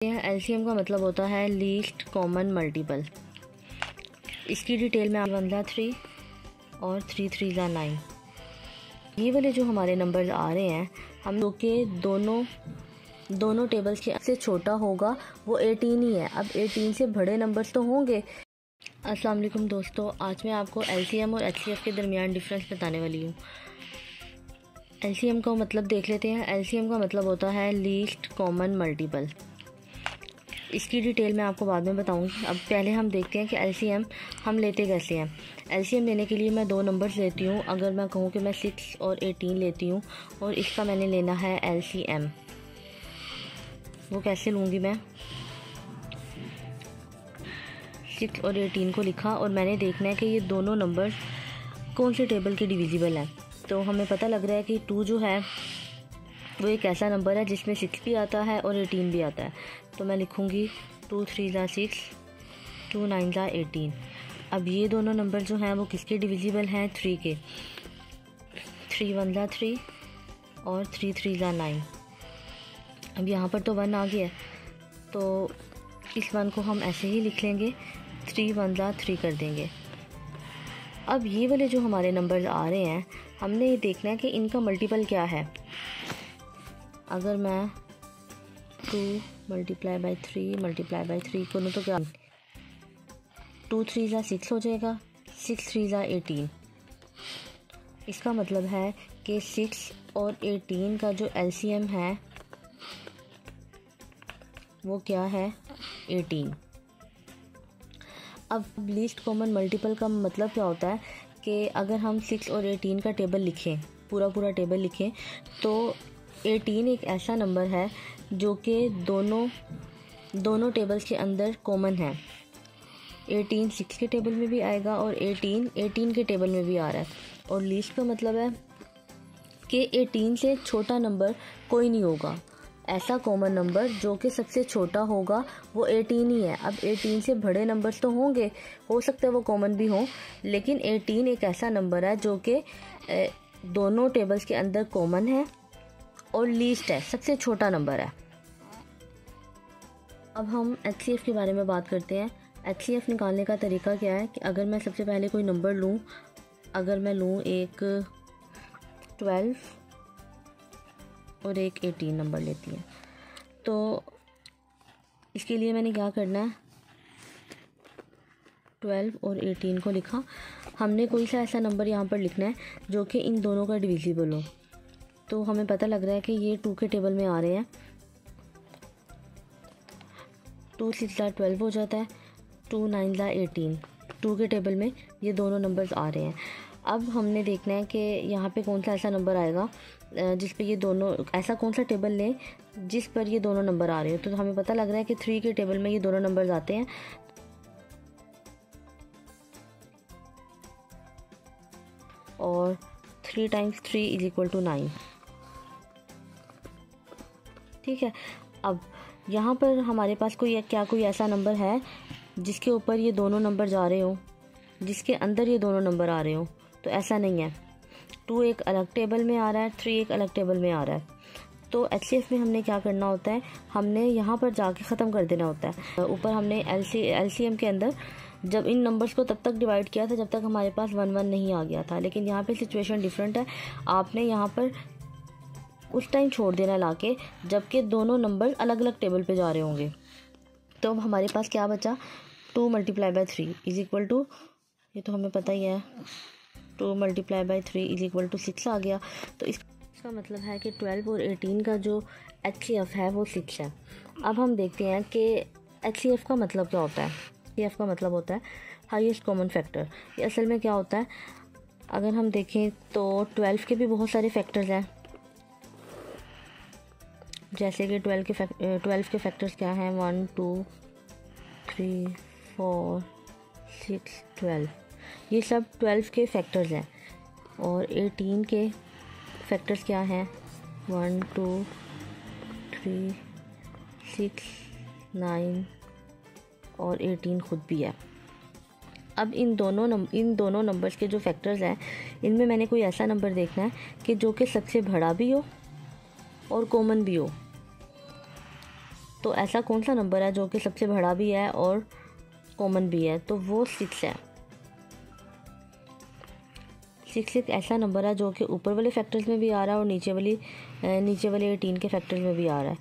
LCM का मतलब होता है लीस्ट कॉमन मल्टीपल। इसकी डिटेल में 1 ज़ा 3 और 3 3 ज़ा 9। ये वाले जो हमारे नंबर्स आ रहे हैं हम लोग के दोनों टेबल्स के से छोटा होगा वो 18 ही है। अब 18 से बड़े नंबर्स तो होंगे। अस्सलाम वालेकुम दोस्तों, आज मैं आपको एलसीएम और एचसीएफ के दरमियान डिफरेंस बताने वाली हूँ। एलसीएम का मतलब देख लेते हैं। एलसीएम का मतलब होता है लीस्ट कॉमन मल्टीपल। इसकी डिटेल मैं आपको बाद में बताऊंगी। अब पहले हम देखते हैं कि एलसीएम हम लेते कैसे हैं। एलसीएम लेने के लिए मैं दो नंबर्स लेती हूँ। अगर मैं कहूँ कि मैं 6 और 18 लेती हूँ और इसका मैंने लेना है एलसीएम, वो कैसे लूँगी मैं। 6 और 18 को लिखा और मैंने देखना है कि ये दोनों नंबर कौन से टेबल के डिविजिबल हैं। तो हमें पता लग रहा है कि 2 जो है वो एक ऐसा नंबर है जिसमें 6 भी आता है और 18 भी आता है। तो मैं लिखूँगी 2 3 ज़ा 6, 2 9 ज़ा 18। अब ये दोनों नंबर जो हैं वो किसके डिविजिबल हैं? 3 के। 3 1 ज़ा 3 और 3 3 ज़ा 9। अब यहाँ पर तो 1 आ गया है, तो इस 1 को हम ऐसे ही लिख लेंगे, 3 1 ज़ा 3 कर देंगे। अब ये वाले जो हमारे नंबर्स आ रहे हैं हमने ये देखना है कि इनका मल्टीपल क्या है। अगर मैं 2 × 3 × 3 करूँ तो क्या 2 3 ज़ा 6 हो जाएगा, 6 3 ज़ा 18। इसका मतलब है कि 6 और 18 का जो एलसीएम है वो क्या है? 18। अब लीस्ट कॉमन मल्टीपल का मतलब क्या होता है कि अगर हम 6 और 18 का टेबल लिखें, पूरा टेबल लिखें, तो 18 एक ऐसा नंबर है जो कि दोनों टेबल्स के अंदर कॉमन है। 18 6 के टेबल में भी आएगा और 18 के टेबल में भी आ रहा है। और लीस्ट का मतलब है कि 18 से छोटा नंबर कोई नहीं होगा। ऐसा कॉमन नंबर जो कि सबसे छोटा होगा वो 18 ही है। अब 18 से बड़े नंबर्स तो होंगे, हो सकता है वो कॉमन भी हों, लेकिन 18 एक ऐसा नंबर है जो कि दोनों टेबल्स के अंदर कॉमन है और लीस्ट है, सबसे छोटा नंबर है। अब हम एचसीएफ के बारे में बात करते हैं। एचसीएफ निकालने का तरीका क्या है कि अगर मैं सबसे पहले कोई नंबर लूँ, अगर मैं लूँ एक 12 और एक 18 नंबर लेती है, तो इसके लिए मैंने क्या करना है, 12 और 18 को लिखा। हमने कोई सा ऐसा नंबर यहाँ पर लिखना है जो कि इन दोनों का डिविजिबल हो। तो हमें पता लग रहा है कि ये 2 के टेबल में आ रहे हैं। 2 6 ज़ा 12 हो जाता है, 2 9 ज़ा 18। 2 के टेबल में ये दोनों नंबर्स आ रहे हैं। अब हमने देखना है कि यहाँ पे कौन सा ऐसा नंबर आएगा जिस पे ये दोनों, ऐसा कौन सा टेबल लें जिस पर ये दोनों नंबर आ रहे हैं। तो हमें पता लग रहा है कि 3 के टेबल में ये दोनों नंबर्स आते हैं। और 3 × 3 = 9। ठीक है। अब यहाँ पर हमारे पास कोई ऐसा नंबर है जिसके ऊपर ये दोनों नंबर जा रहे हो, जिसके अंदर ये दोनों नंबर आ रहे हो? तो ऐसा नहीं है। 2 एक अलग टेबल में आ रहा है, 3 एक अलग टेबल में आ रहा है। तो एचसीएफ में हमने क्या करना होता है, हमने यहाँ पर जाके ख़त्म कर देना होता है। ऊपर हमने एलसीएम के अंदर जब इन नंबर्स को तब तक डिवाइड किया था जब तक हमारे पास 1 1 नहीं आ गया था, लेकिन यहाँ पे सिचुएशन डिफरेंट है। आपने यहाँ पर उस टाइम छोड़ देना लाके जबकि दोनों नंबर अलग अलग टेबल पे जा रहे होंगे। तो अब हमारे पास क्या बचा? 2 × 3 = ये तो हमें पता ही है, 2 × 3 = 6 आ गया। तो इसका मतलब है कि 12 और 18 का जो एचसीएफ है वो 6 है। अब हम देखते हैं कि एचसीएफ का मतलब क्या होता है। एचसीएफ का मतलब होता है हाईएस्ट कॉमन फैक्टर। ये असल में क्या होता है, अगर हम देखें तो 12 के भी बहुत सारे फैक्टर्स हैं। जैसे कि 12 के फैक्टर्स क्या हैं? 1 2 3 4 6 12। ये सब 12 के फैक्टर्स हैं। और 18 के फैक्टर्स क्या हैं? 1 2 3 6 9 और 18 खुद भी है। अब इन दोनों नंबर्स के जो फैक्टर्स हैं इनमें मैंने कोई ऐसा नंबर देखना है कि जो कि सबसे बड़ा भी हो और कॉमन भी हो। तो ऐसा कौन सा नंबर है जो कि सबसे बड़ा भी है और कॉमन भी है, तो वो 6 है। 6 एक ऐसा नंबर है जो कि ऊपर वाले फैक्टर्स में भी आ रहा है और नीचे वाले 18 के फैक्टर्स में भी आ रहा है।